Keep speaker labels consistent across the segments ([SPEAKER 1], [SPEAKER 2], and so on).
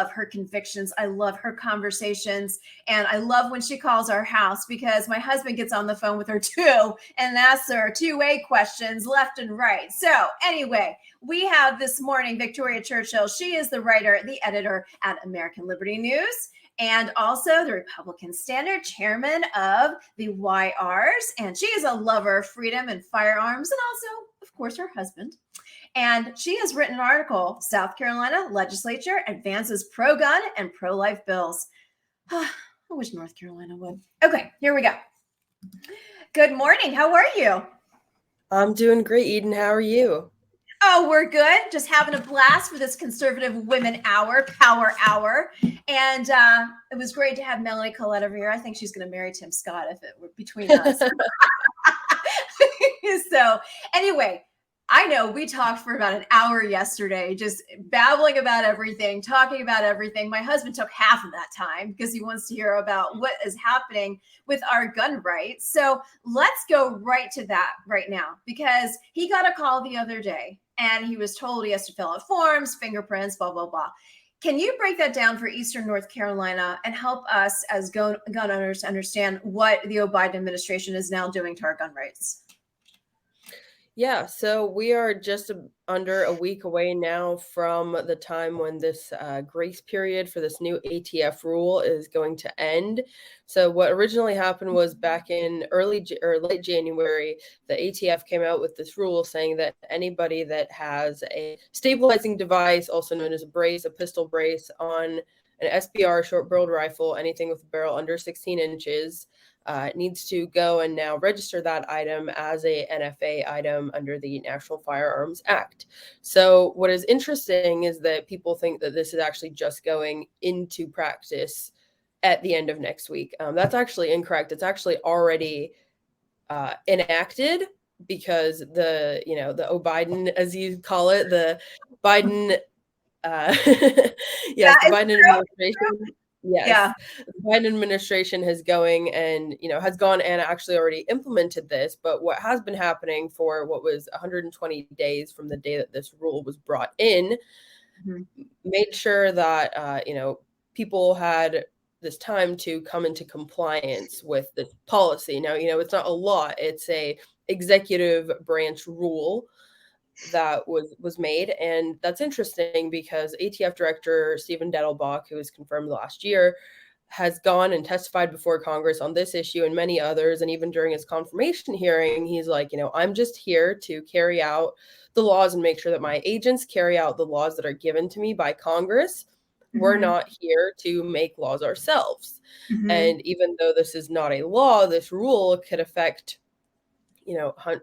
[SPEAKER 1] love her convictions. I love her conversations. And I love when she calls our house because my husband gets on the phone with her too and asks her two-way questions left and right. So anyway, we have this morning Victoria Churchill. She is the writer, the editor at American Liberty News, and also the Republican Standard, chairman of the YRs. And she is a lover of freedom and firearms, and also, of course, her husband. And she has written an article, South Carolina Legislature Advances Pro-Gun and Pro-Life Bills. I wish North Carolina would. Okay, here we go. Good morning. How are you?
[SPEAKER 2] I'm doing great, Eden. How are you?
[SPEAKER 1] Oh, we're good. Just having a blast for this Conservative Women Hour, Power Hour. And it was great to have Melanie Collette over here. I think she's going to marry Tim Scott if it were between us. So anyway, I know we talked for about an hour yesterday, just babbling about everything, talking about everything. My husband took half of that time because he wants to hear about what is happening with our gun rights. So let's go right to that right now, because he got a call the other day and he was told he has to fill out forms, fingerprints, blah, blah, blah. Can you break that down for Eastern North Carolina and help us as gun owners understand what the Biden administration is now doing to our gun rights?
[SPEAKER 2] Yeah, so we are just under a week away now from the time when this grace period for this new ATF rule is going to end. So what originally happened was back in late January, the ATF came out with this rule saying that anybody that has a stabilizing device, also known as a brace, a pistol brace on an SBR short-barreled rifle, anything with a barrel under 16 inches, needs to go and now register that item as a NFA item under the National Firearms Act. So what is interesting is that people think that this is actually just going into practice at the end of next week. That's actually incorrect. It's actually already enacted, because the Biden, as you call it, the Biden, the Biden administration. Yes. Yeah. The Biden administration has gone and actually already implemented this. But what has been happening for what was 120 days from the day that this rule was brought in, made sure that, people had this time to come into compliance with the policy. Now, it's not a law, it's a executive branch rule that was made. And that's interesting because ATF Director Stephen Dettelbach, who was confirmed last year, has gone and testified before Congress on this issue and many others. And even during his confirmation hearing, he's like, I'm just here to carry out the laws and make sure that my agents carry out the laws that are given to me by Congress. We're not here to make laws ourselves. And even though this is not a law, this rule could affect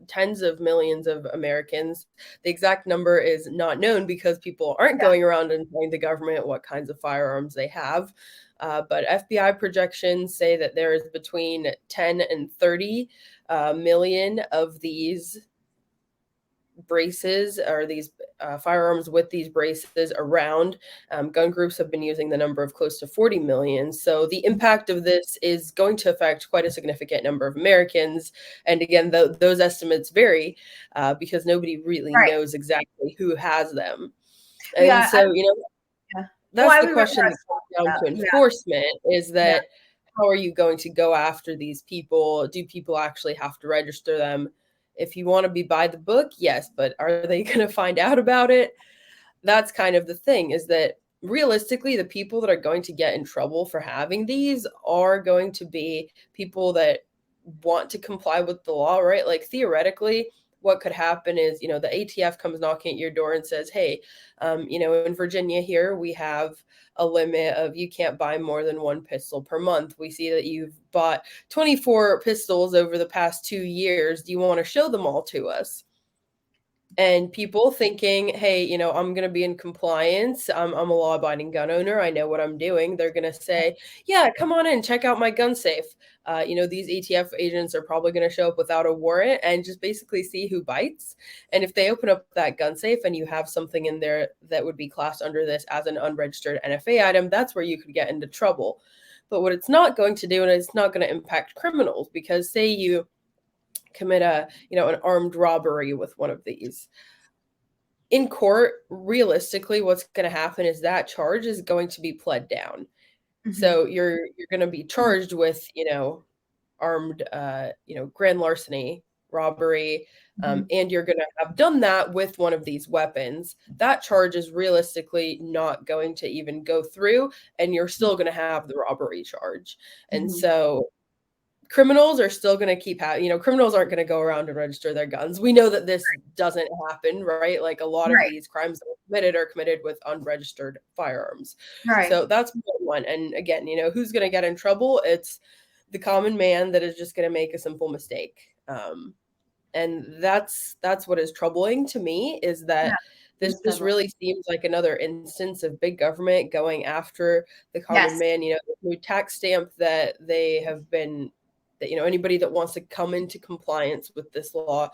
[SPEAKER 2] tens of millions of Americans. The exact number is not known because people aren't going around and telling the government what kinds of firearms they have. But FBI projections say that there is between 10 and 30 million of these braces, or these firearms with these braces around. Gun groups have been using the number of close to 40 million. So the impact of this is going to affect quite a significant number of Americans. And again, those estimates vary because nobody really knows exactly who has them. And that's the question that comes down to enforcement, is that how are you going to go after these people? Do people actually have to register them? If you want to be by the book, yes, but are they going to find out about it? That's kind of the thing, is that realistically, the people that are going to get in trouble for having these are going to be people that want to comply with the law, right? Like theoretically, what could happen is, the ATF comes knocking at your door and says, hey, in Virginia here, we have a limit of you can't buy more than one pistol per month. We see that you've bought 24 pistols over the past 2 years. Do you want to show them all to us? And people thinking, hey, I'm going to be in compliance. I'm a law-abiding gun owner. I know what I'm doing. They're going to say, yeah, come on in, check out my gun safe. These ATF agents are probably going to show up without a warrant and just basically see who bites. And if they open up that gun safe and you have something in there that would be classed under this as an unregistered NFA item, that's where you could get into trouble. But what it's not going to do, and it's not going to impact criminals, because say you commit an armed robbery with one of these, in court, realistically, what's going to happen is that charge is going to be pled down.
[SPEAKER 1] Mhm.
[SPEAKER 2] So you're going to be charged with, armed, grand larceny, robbery,
[SPEAKER 1] Mhm.
[SPEAKER 2] and you're going to have done that with one of these weapons. That charge is realistically not going to even go through, and you're still going to have the robbery charge. And
[SPEAKER 1] Mhm.
[SPEAKER 2] so criminals are still going to keep having, criminals aren't going to go around and register their guns. We know that this doesn't happen, right? Like a lot of
[SPEAKER 1] Right.
[SPEAKER 2] these crimes that are committed with unregistered firearms.
[SPEAKER 1] Right.
[SPEAKER 2] So that's one. And again, who's going to get in trouble? It's the common man that is just going to make a simple mistake. And that's what is troubling to me, is
[SPEAKER 1] Yeah.
[SPEAKER 2] that this just
[SPEAKER 1] Understandable.
[SPEAKER 2] really seems like another instance of big government going after the common
[SPEAKER 1] Yes.
[SPEAKER 2] man. The new tax stamp that they have been, that anybody that wants to come into compliance with this law,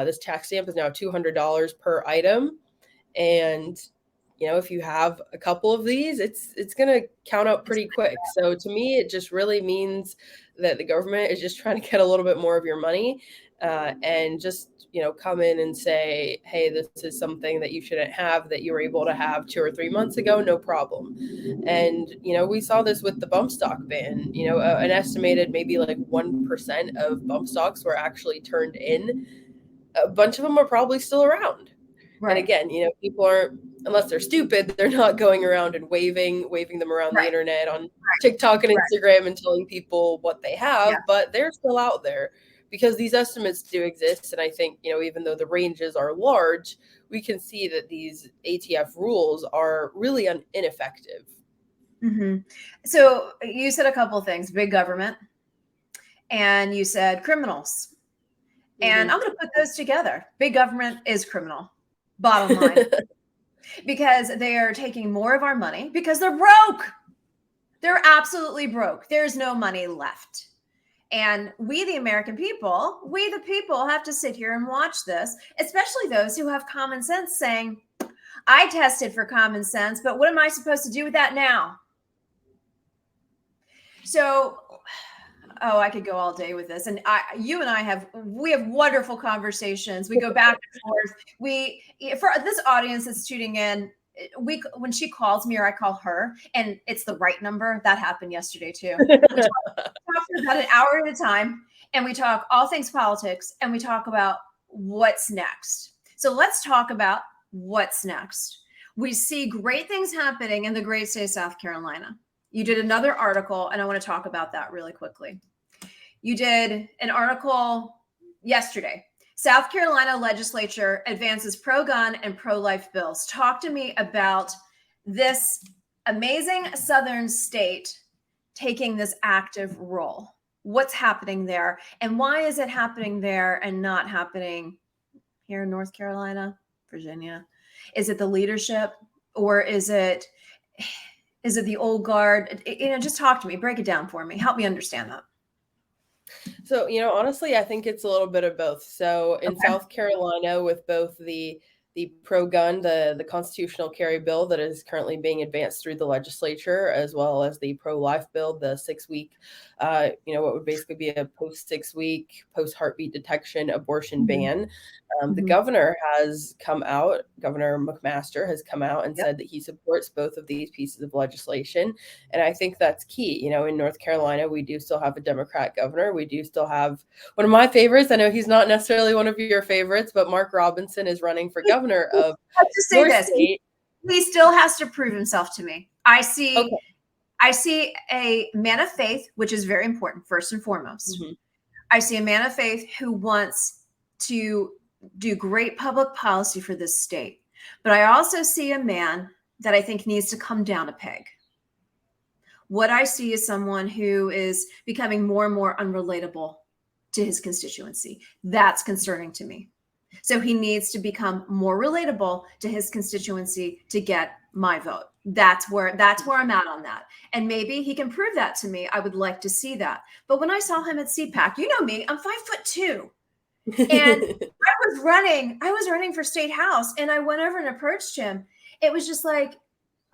[SPEAKER 2] this tax stamp is now $200 per item. And if you have a couple of these, it's going to count up
[SPEAKER 1] It's
[SPEAKER 2] pretty quick. So to me, it just really means that the government is just trying to get a little bit more of your money, and just come in and say, hey, this is something that you shouldn't have, that you were able to have 2 or 3 months ago, no problem. And we saw this with the bump stock ban. An estimated maybe like 1% of bump stocks were actually turned in. A bunch of them are probably still around. And
[SPEAKER 1] right.
[SPEAKER 2] again, people aren't, unless they're stupid, they're not going around and waving them around the
[SPEAKER 1] Right.
[SPEAKER 2] internet on TikTok and
[SPEAKER 1] Right.
[SPEAKER 2] Instagram and telling people what they
[SPEAKER 1] Yeah.
[SPEAKER 2] have, but they're still out there because these estimates do exist. And I think, even though the ranges are large, we can see that these ATF rules are really ineffective.
[SPEAKER 1] Hmm. So you said a couple of things: big government, and you said criminals. And
[SPEAKER 2] Mm-hmm.
[SPEAKER 1] I'm going to put those together. Big government is criminal, bottom line, because they are taking more of our money because they're broke. They're absolutely broke. There's no money left. And we, the American people, have to sit here and watch this, especially those who have common sense saying, I tested for common sense, but what am I supposed to do with that now? So, oh, I could go all day with this. And you and I have wonderful conversations. We go back and forth. For this audience that's tuning in, when she calls me or I call her and it's the right number, that happened yesterday too. We talk for about an hour at a time, and we talk all things politics, and we talk about what's next. So let's talk about what's next. We see great things happening in the great state of South Carolina. You did another article, and I want to talk about that really quickly. You did an article yesterday. South Carolina legislature advances pro-gun and pro-life bills. Talk to me about this amazing southern state taking this active role. What's happening there, and why is it happening there and not happening here in North Carolina, Virginia? Is it the leadership, or is it the old guard? Just talk to me, break it down for me, help me understand that.
[SPEAKER 2] So, honestly, I think it's a little bit of both. So in
[SPEAKER 1] Okay.
[SPEAKER 2] South Carolina, with both the pro-gun, the constitutional carry bill that is currently being advanced through the legislature, as well as the pro-life bill, the 6-week, what would basically be a post 6-week, post heartbeat detection abortion
[SPEAKER 1] Mhm.
[SPEAKER 2] ban. The
[SPEAKER 1] Mhm.
[SPEAKER 2] governor has come out, Governor McMaster has come out and
[SPEAKER 1] Yep.
[SPEAKER 2] said that he supports both of these pieces of legislation. And I think that's key. In North Carolina, we do still have a Democrat governor. We do still have one of my favorites. I know he's not necessarily one of your favorites, but Mark Robinson is running for governor of
[SPEAKER 1] Let's just say
[SPEAKER 2] your
[SPEAKER 1] this:
[SPEAKER 2] state.
[SPEAKER 1] he still has to prove himself to me.
[SPEAKER 2] Okay.
[SPEAKER 1] I see a man of faith, which is very important, first and foremost.
[SPEAKER 2] Mhm.
[SPEAKER 1] I see a man of faith who wants to do great public policy for this state. But I also see a man that I think needs to come down a peg. What I see is someone who is becoming more and more unrelatable to his constituency. That's concerning to me. So he needs to become more relatable to his constituency to get my vote. That's where I'm at on that. And maybe he can prove that to me. I would like to see that. But when I saw him at CPAC, you know me, I'm 5'2". And I was running for state house, and I went over and approached him. It was just like,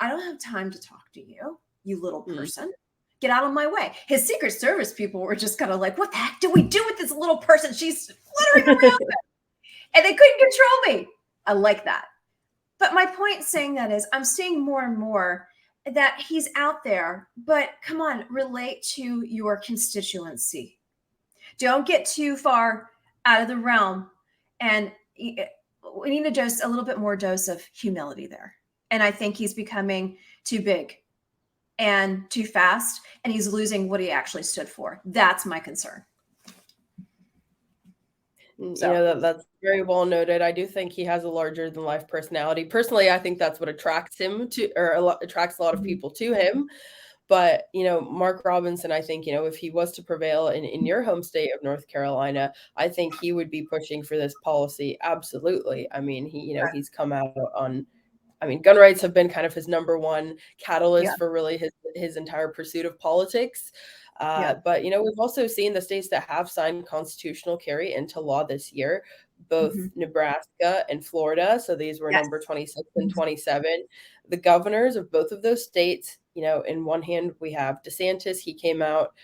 [SPEAKER 1] I don't have time to talk to you, you little
[SPEAKER 2] Mm.
[SPEAKER 1] person. Get out of my way. His Secret Service people were just kind of like, what the heck do we do with this little person? She's fluttering around. And they couldn't control me. I like that. But my point saying that is I'm seeing more and more that he's out there, but come on, relate to your constituency. Don't get too far out of the realm. And we need a little bit more dose of humility there. And I think he's becoming too big and too fast, and he's losing what he actually stood for. That's my concern. So,
[SPEAKER 2] That's very well noted. I do think he has a larger than life personality. Personally, I think that's what attracts him to, or attracts a lot of
[SPEAKER 1] mhm.
[SPEAKER 2] people to him. But, Mark Robinson, I think, if he was to prevail in your home state of North Carolina, I think he would be pushing for this policy. Absolutely. I mean, he's come out on, gun rights have been kind of his number one
[SPEAKER 1] Yeah,
[SPEAKER 2] catalyst for really his entire pursuit of politics.
[SPEAKER 1] yeah,
[SPEAKER 2] But we've also seen the states that have signed constitutional carry into law this year, both
[SPEAKER 1] mhm.
[SPEAKER 2] Nebraska and Florida. So these were
[SPEAKER 1] Yes.
[SPEAKER 2] number 26 and 27. The governors of both of those states, in one hand, we have DeSantis. He came out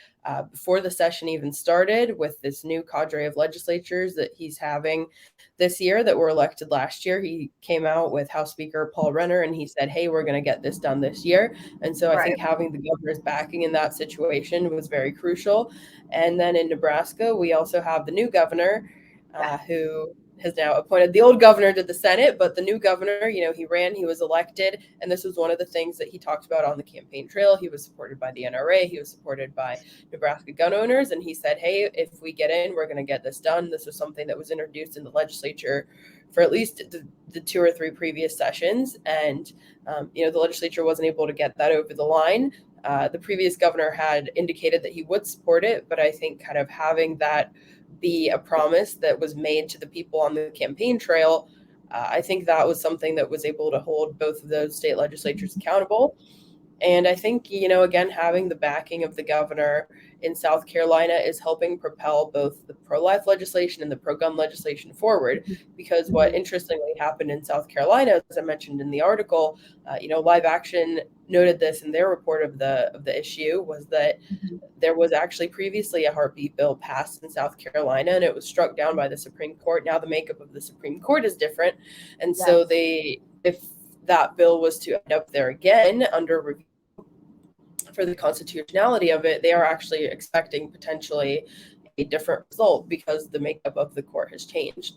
[SPEAKER 2] before the session even started with this new cadre of legislatures that he's having this year that were elected last year. He came out with House Speaker Paul Renner and he said, hey, we're going to get this done this year. And so I
[SPEAKER 1] Right.
[SPEAKER 2] think having the governor's backing in that situation was very crucial. And then in Nebraska, we also have the new governor
[SPEAKER 1] Yeah.
[SPEAKER 2] who has now appointed the old governor to the Senate, but the new governor, he ran, he was elected, and this was one of the things that he talked about on the campaign trail. He was supported by the NRA, he was supported by Nebraska gun owners, and he said, hey, if we get in, we're going to get this done. This was something that was introduced in the legislature for at least the 2 or 3 previous sessions, and the legislature wasn't able to get that over the line. The previous governor had indicated that he would support it, but I think kind of having that be a promise that was made to the people on the campaign trail, I think that was something that was able to hold both of those state legislatures accountable. And I think, again, having the backing of the governor in South Carolina is helping propel both the pro-life legislation and the pro-gun legislation forward. Because what
[SPEAKER 1] Mhm.
[SPEAKER 2] interestingly happened in South Carolina, as I mentioned in the article, Live Action noted this in their report of the issue, was that
[SPEAKER 1] Mhm.
[SPEAKER 2] there was actually previously a heartbeat bill passed in South Carolina and it was struck down by the Supreme Court. Now the makeup of the Supreme Court is different. And so
[SPEAKER 1] Yes.
[SPEAKER 2] if that bill was to end up there again under review for the constitutionality of it, they are actually expecting potentially a different result because the makeup of the court has changed.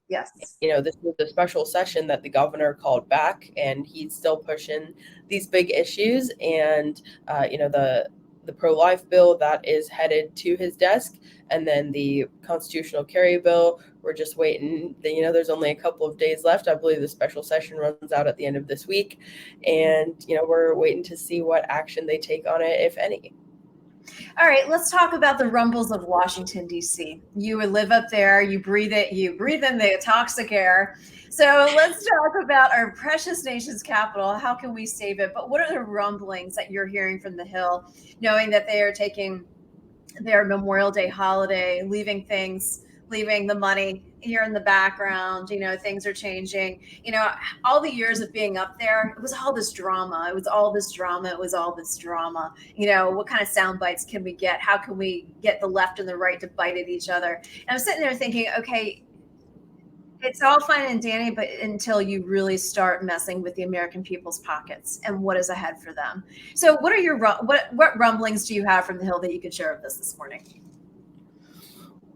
[SPEAKER 1] Yes.
[SPEAKER 2] This was a special session that the governor called back, and he's still pushing these big issues. And the pro-life bill that is headed to his desk, and then the constitutional carry bill. We're just waiting. There's only a couple of days left. I believe the special session runs out at the end of this week, and we're waiting to see what action they take on it, if any.
[SPEAKER 1] All right, let's talk about the rumbles of Washington, D.C. You live up there, you breathe it, you breathe in the toxic air. So let's talk about our precious nation's capital. How can we save it? But what are the rumblings that you're hearing from the Hill, knowing that they are taking their Memorial Day holiday, leaving the money here in the background? Things are changing. All the years of being up there, it was all this drama. It was all this drama. It was all this drama. What kind of sound bites can we get? How can we get the left and the right to bite at each other? And I'm sitting there thinking, okay, it's all fine and dandy, but until you really start messing with the American people's pockets and what is ahead for them. So, what are your what rumblings do you have from the Hill that you could share with us this morning?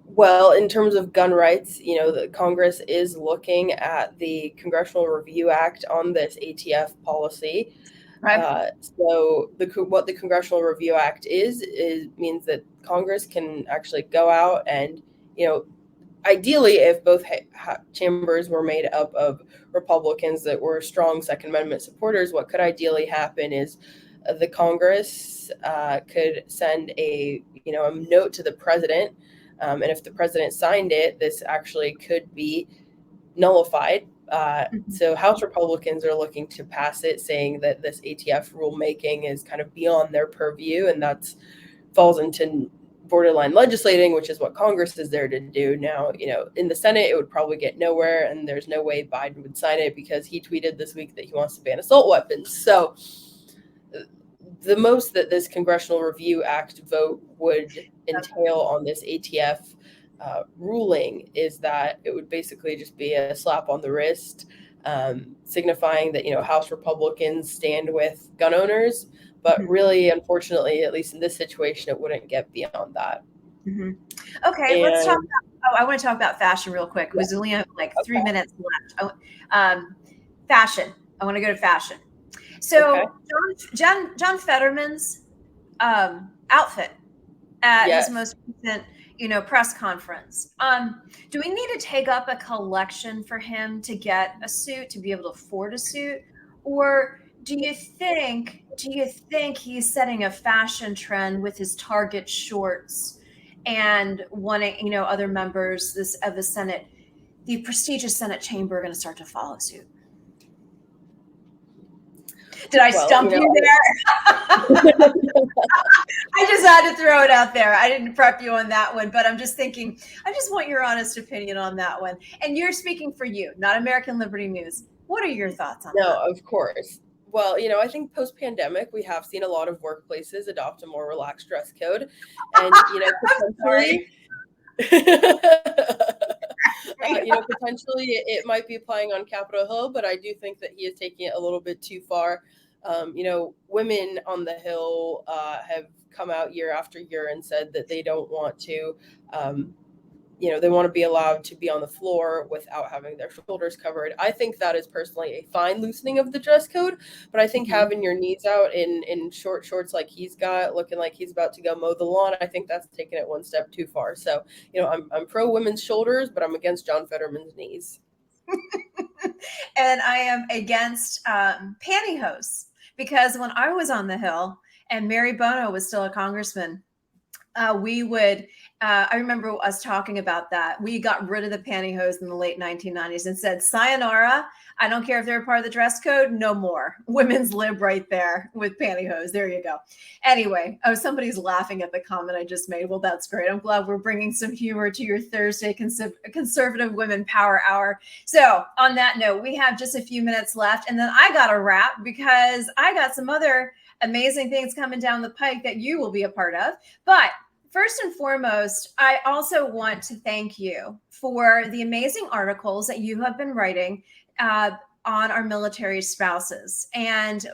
[SPEAKER 2] Well, in terms of gun rights, the Congress is looking at the Congressional Review Act on this ATF policy.
[SPEAKER 1] Right.
[SPEAKER 2] So what the Congressional Review Act is means that Congress can actually go out and, ideally, if both chambers were made up of Republicans that were strong Second Amendment supporters, what could ideally happen is the Congress could send a note to the president, and if the president signed it, this actually could be nullified.
[SPEAKER 1] Mhm.
[SPEAKER 2] So House Republicans are looking to pass it, saying that this ATF rulemaking is kind of beyond their purview, and that's falls into borderline legislating, which is what Congress is there to do. Now, in the Senate, it would probably get nowhere, and there's no way Biden would sign it because he tweeted this week that he wants to ban assault weapons. So the most that this Congressional Review Act vote would entail on this ATF ruling is that it would basically just be a slap on the wrist, signifying that, House Republicans stand with gun owners. But
[SPEAKER 1] Mhm.
[SPEAKER 2] really, unfortunately, at least in this situation, it wouldn't get beyond that.
[SPEAKER 1] Mhm. Okay, let's talk
[SPEAKER 2] And
[SPEAKER 1] about, I want to talk about fashion real quick
[SPEAKER 2] yeah,
[SPEAKER 1] because we only have like 3
[SPEAKER 2] okay,
[SPEAKER 1] minutes left. Fashion. I want to go to fashion.
[SPEAKER 2] okay,
[SPEAKER 1] So John Fetterman's outfit at his
[SPEAKER 2] yes.
[SPEAKER 1] most recent, press conference. Do we need to take up a collection for him to get a suit, to be able to afford a suit, or do you think he's setting a fashion trend with his Target shorts and wanting, other members of the Senate, the prestigious Senate chamber, are going to start to follow suit? Did I
[SPEAKER 2] Well,
[SPEAKER 1] stump you there? I just had to throw it out there. I didn't prep you on that one, but I'm just thinking, I just want your honest opinion on that one. And you're speaking for you, not American Liberty News. What are your thoughts on
[SPEAKER 2] no,
[SPEAKER 1] that?
[SPEAKER 2] of course. Well, I think post-pandemic, we have seen a lot of workplaces adopt a more relaxed dress code, and
[SPEAKER 1] Sorry.
[SPEAKER 2] potentially, potentially it might be applying on Capitol Hill, but I do think that he is taking it a little bit too far. Women on the Hill have come out year after year and said that they don't want to. Um, they want to be allowed to be on the floor without having their shoulders covered. I think that is personally a fine loosening of the dress code, but I think
[SPEAKER 1] Mhm.
[SPEAKER 2] having your knees out in short shorts like he's got, looking like he's about to go mow the lawn, I think that's taking it one step too far. So, I'm pro women's shoulders, but I'm against John Fetterman's knees.
[SPEAKER 1] And I am against pantyhose because when I was on the Hill and Mary Bono was still a congressman, we would I remember us talking about that. We got rid of the pantyhose in the late 1990s and said, sayonara. I don't care if they're part of the dress code, no more. Women's lib right there with pantyhose. There you go. Anyway, somebody's laughing at the comment I just made. Well, that's great. I'm glad we're bringing some humor to your Thursday conservative women power hour. So on that note, we have just a few minutes left, and then I got to wrap because I got some other amazing things coming down the pike that you will be a part of. But first and foremost, I also want to thank you for the amazing articles that you have been writing on our military spouses. And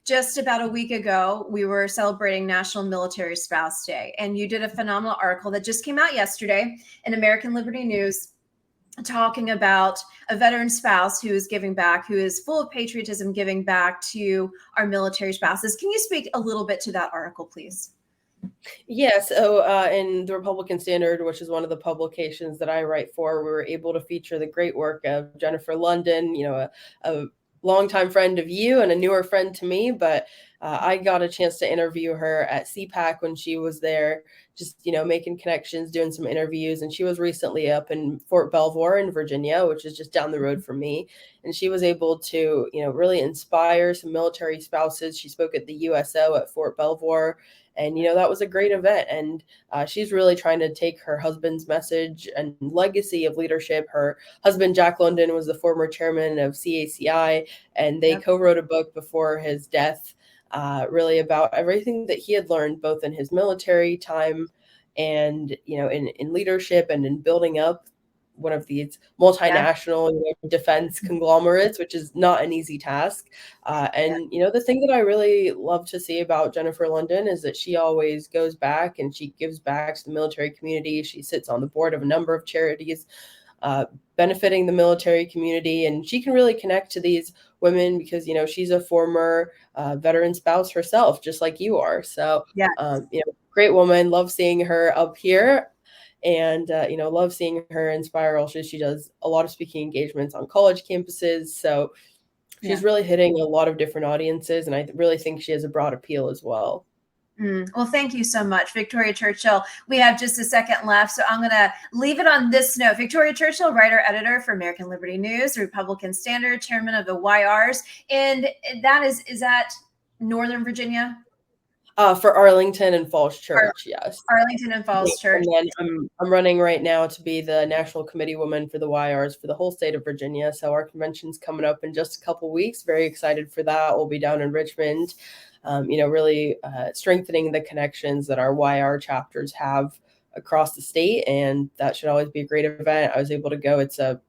[SPEAKER 1] just about a week ago, we were celebrating National Military Spouse Day. And you did a phenomenal article that just came out yesterday in American Liberty News, talking about a veteran spouse who is giving back, who is full of patriotism, giving back to our military spouses. Can you speak a little bit to that article, please?
[SPEAKER 2] Yeah, so in the Republican Standard, which is one of the publications that I write for, we were able to feature the great work of Jennifer London, a longtime friend of you and a newer friend to me, but I got a chance to interview her at CPAC when she was there, just, making connections, doing some interviews. And she was recently up in Fort Belvoir in Virginia, which is just down the road from me. And she was able to, really inspire some military spouses. She spoke at the USO at Fort Belvoir. And, that was a great event. And she's really trying to take her husband's message and legacy of leadership. Her husband, Jack London, was the former chairman of CACI, and they
[SPEAKER 1] Yep.
[SPEAKER 2] co-wrote a book before his death, really about everything that he had learned, both in his military time and, in leadership and in building up one of these
[SPEAKER 1] Yeah.
[SPEAKER 2] multinational defense conglomerates, which is not an easy task.
[SPEAKER 1] Yeah.
[SPEAKER 2] And the thing that I really love to see about Jennifer London is that she always goes back and she gives back to the military community. She sits on the board of a number of charities benefiting the military community, and she can really connect to these women because she's a former veteran spouse herself, just like you are. So
[SPEAKER 1] Yeah.
[SPEAKER 2] great woman. Love seeing her up here. And love seeing her inspire. Also, she does a lot of speaking engagements on college campuses, so
[SPEAKER 1] Yeah.
[SPEAKER 2] she's really hitting a lot of different audiences, and I really think she has a broad appeal as well.
[SPEAKER 1] Well, thank you so much, Victoria Churchill. We have just a second left, so I'm going to leave it on this note. Victoria Churchill, writer, editor for American Liberty News, the Republican Standard, chairman of the YRs, and is that Northern Virginia?
[SPEAKER 2] For Arlington and Falls Church, yes.
[SPEAKER 1] Arlington and
[SPEAKER 2] Yeah,
[SPEAKER 1] Falls Church.
[SPEAKER 2] and then I'm running right now to be the national committee woman for the YRs for the whole state of Virginia. So our convention's coming up in just a couple weeks. Very excited for that. We'll be down in Richmond, really strengthening the connections that our YR chapters have across the state, and that should always be a great event. I was able to go. It's a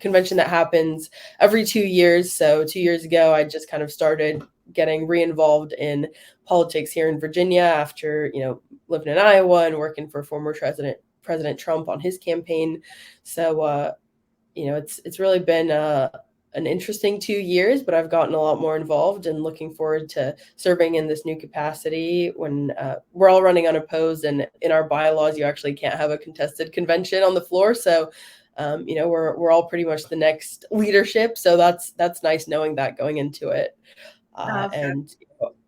[SPEAKER 2] convention that happens every 2 years. So 2 years ago, I just kind of started getting re-involved in politics here in Virginia after, living in Iowa and working for former President Trump on his campaign. So, it's really been an interesting 2 years, but I've gotten a lot more involved and looking forward to serving in this new capacity when we're all running unopposed, and in our bylaws, you actually can't have a contested convention on the floor. So, we're all pretty much the next leadership. So that's nice knowing that going into it. And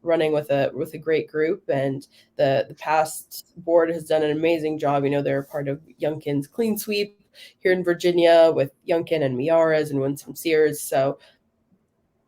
[SPEAKER 2] running with a great group, and the past board has done an amazing job. They're part of Youngkin's Clean Sweep here in Virginia with Youngkin and Miaras and Winsome Sears. So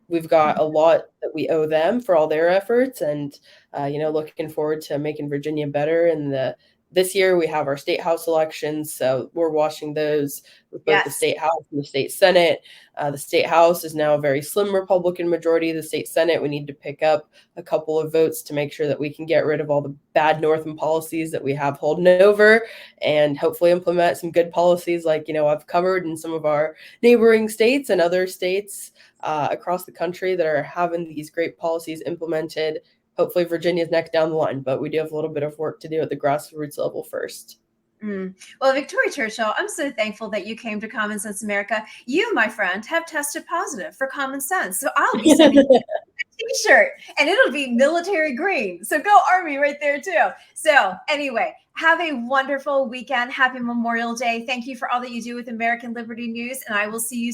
[SPEAKER 2] we've got a lot that we owe them for all their efforts, and looking forward to making Virginia better. And this year we have our state house elections, so we're watching those with both the state house and the state senate. The state house is now a very slim Republican majority. The state senate, we need to pick up a couple of votes to make sure that we can get rid of all the bad northern policies that we have holding over, and hopefully implement some good policies like I've covered in some of our neighboring states and other states across the country that are having these great policies implemented. Hopefully Virginia's next down the line, but we do have a little bit of work to do at the grassroots level first.
[SPEAKER 1] Well, Victoria Churchill, I'm so thankful that you came to Common Sense America. You, my friend, have tested positive for common sense. So I'll be sending you a t-shirt, and it'll be military green. So go Army right there too. So anyway, have a wonderful weekend. Happy Memorial Day. Thank you for all that you do with American Liberty News, and I will see you